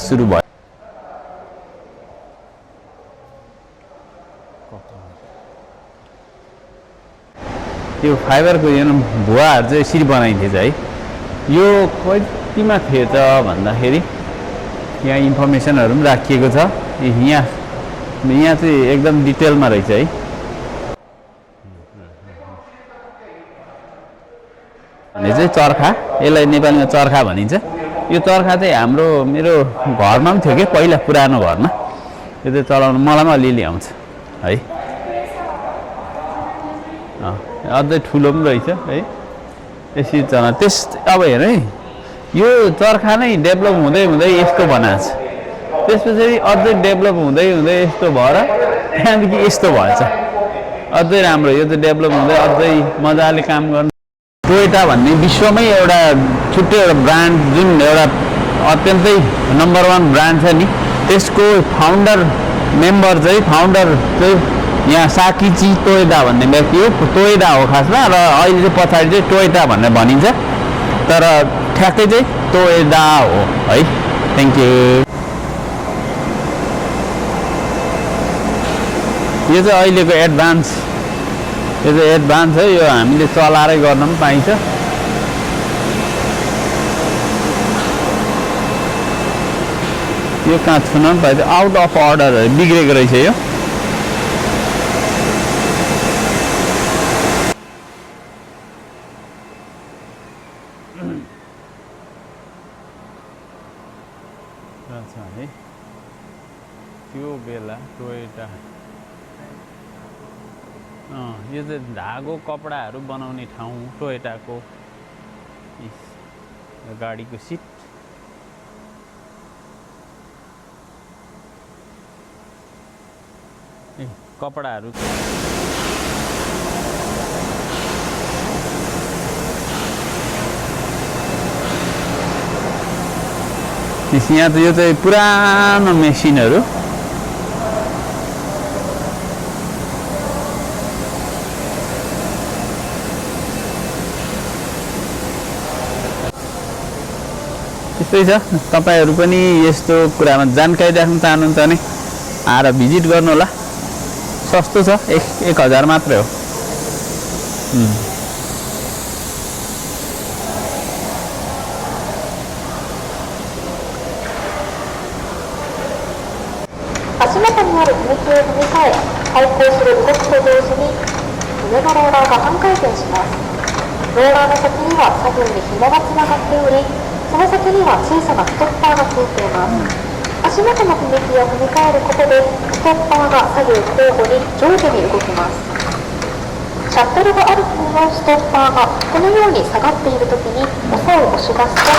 सुरु भयो यो फाइबरको यो भुवाहरू चाहिँ यसरी बनाइन्छ है यो कतिमा थिएछ भन्दाखेरि यहाँ इन्फर्मेसनहरु पनि राखिएको छ यहाँ चाहिँ एकदम डिटेलमा रहेछ है भने चाहिँ चर्खा यसलाई नेपालीमा चर्खा भनिन्छ यो चर्खा चाहिँ हाम्रो मेरो घरमा पनि थियो के पहिला पुरानो घरमा यो चाहिँ चलाउन मलाई पनि अलिअलि आउँछ है अझै ठुलो पनि रहेछ है यसरी चला अब हेर है यो चर्खा नै डेभलप हुँदै हुँदै यस्तो बनाएको छ त्यसपछि अझै डेभलप हुँदै हुँदै यस्तो भएर त्यहाँदेखि यस्तो भएछ अझै राम्रो यो चाहिँ डेभलप हुँदै अझै मजाले काम गर्नु टोयोटा भन्ने विश्वमै एउटा छुट्टै एउटा ब्रान्ड जुन एउटा अत्यन्तै नम्बर 1 ब्रान्ड छ नि त्यसको फाउन्डर चाहिँ यहाँ साकिची टोयोटा भन्ने व्यक्ति हो टोयोटा हो खासमा र अहिले चाहिँ पछाडि चाहिँ टोयोटा भनेर भनिन्छ तर ठ्याक्कै चाहिँ टोयोटा हो है थ्यांक यू यो चाहिँ अहिलेको एडभान्स है यो हामीले चलाएरै गर्न पनि पाइन्छ यो कहाँ छुन पनि पाइन्छ आउट अफ अर्डर बिग्रेको रहेछ यो है त्यो बेला टोयोटा यो चाहिँ धागो कपडाहरू बनाउने ठाउँ टोयोटाको गाडीको सिट कपडाहरू यहाँ त यो चाहिँ पुरानो मेसिनहरू त्यस्तै छ तपाईहरु पनि यस्तो कुरामा जानकारी राख्न चाहनुहुन्छ भने आएर भिजिट गर्नु होला सस्तो छ 1000 मात्रै हो足元にある踏切を踏み替え開口する動きと同時に上のローラーが半回転しますローラーの先には左右に紐がつながっておりその先には小さなストッパーがついています足元の踏切を踏み替えることでストッパーが左右交互に上下に動きますシャットルがある方のストッパーがこのように下がっているときに押を押し出すと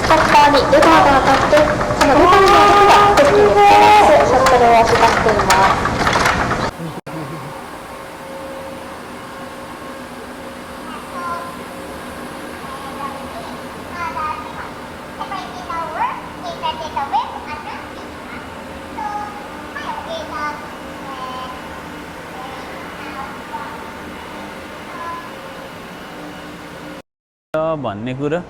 ストッパーにレバーが当たってそのレバーの動きがステッキに伝わってシャットルを押し出していますभन्ने कुरा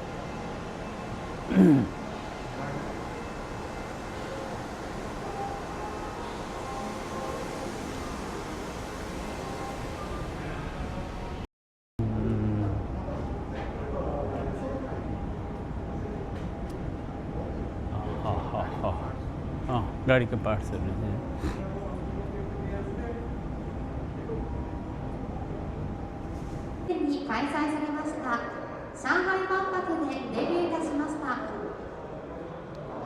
गाडीको पार्ट्सहरु चाहिँ開催されました上海万博でデビューいたしました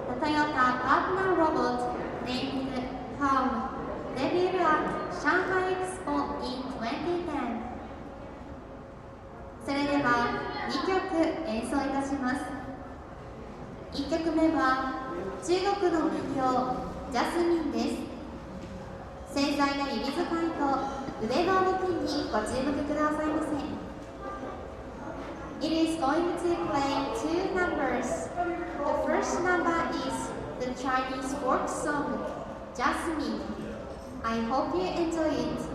The Toyota Partner Robot named Palm debuted at Shanghai Expo in 2010それでは2曲演奏いたします1曲目は中国の民謡ジャスミンです繊細な指使いと腕の動きにご注目くださいませIt is going to play two numbers. The first number is the Chinese folk song, Jasmine. I hope you enjoy it.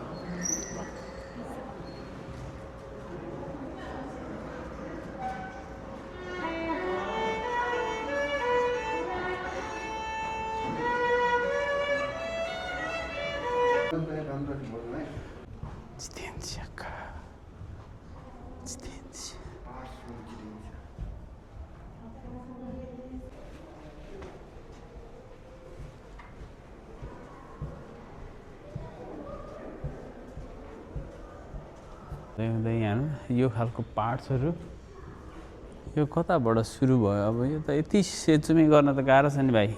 Zidência, cara. Zidência. यहाँ यो खालको पार्ट्सहरु यो कताबाट सुरु भयो अब यो त यति सेचुमी गर्न त गाह्रो छ नि भाइ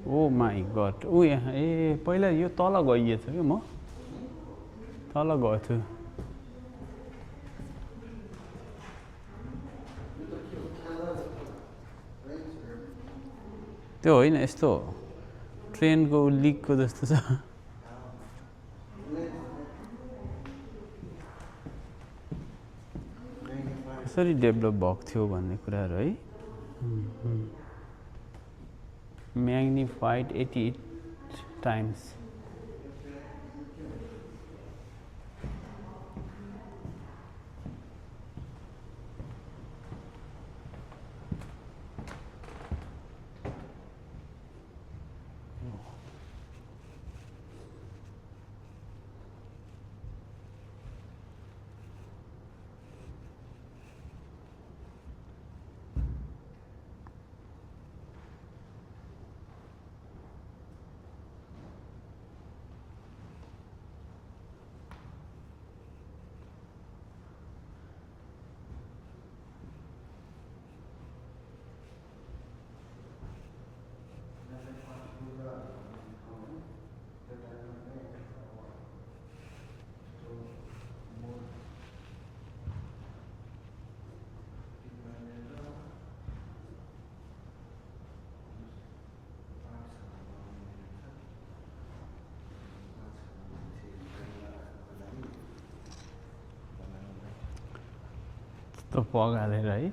ओ माई गॉड ओ यहाँ ए पहिला यो तल गइएछ के म तल गएको छु त्यो होइन यस्तो ट्रेनको लिकको जस्तो छ कसरी डेभलप भएको थियो भन्ने कुराहरु है magnified 88 times तो पगाले है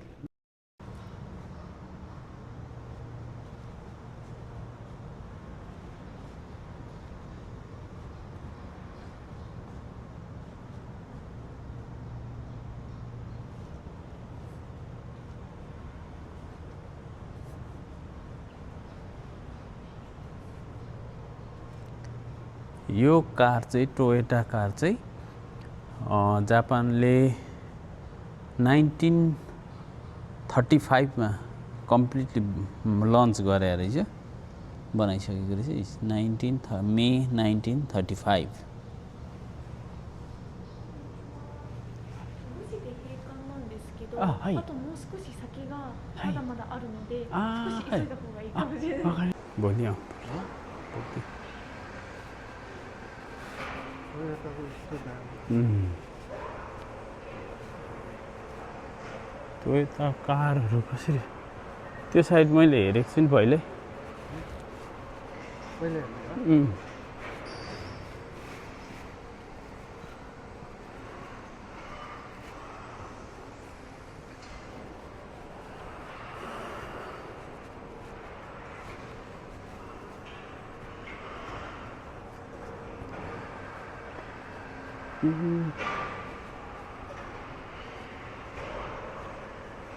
यो कार चाहिँ टोयोटा कार चाहिँ जापानले 1935 मा कम्प्लिटली लन्च गरे रहेछ बनाइसकेको रहेछ मे 1935 भोलि टोयोटा कारहरु कसरी त्यो साइड मैले हेरेको छु नि पहिले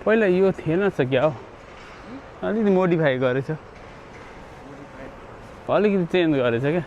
पहिला यो थिएन छ क्या हो अलिकति मोडिफाई गरेछ अलिकति चेन्ज गरेछ क्या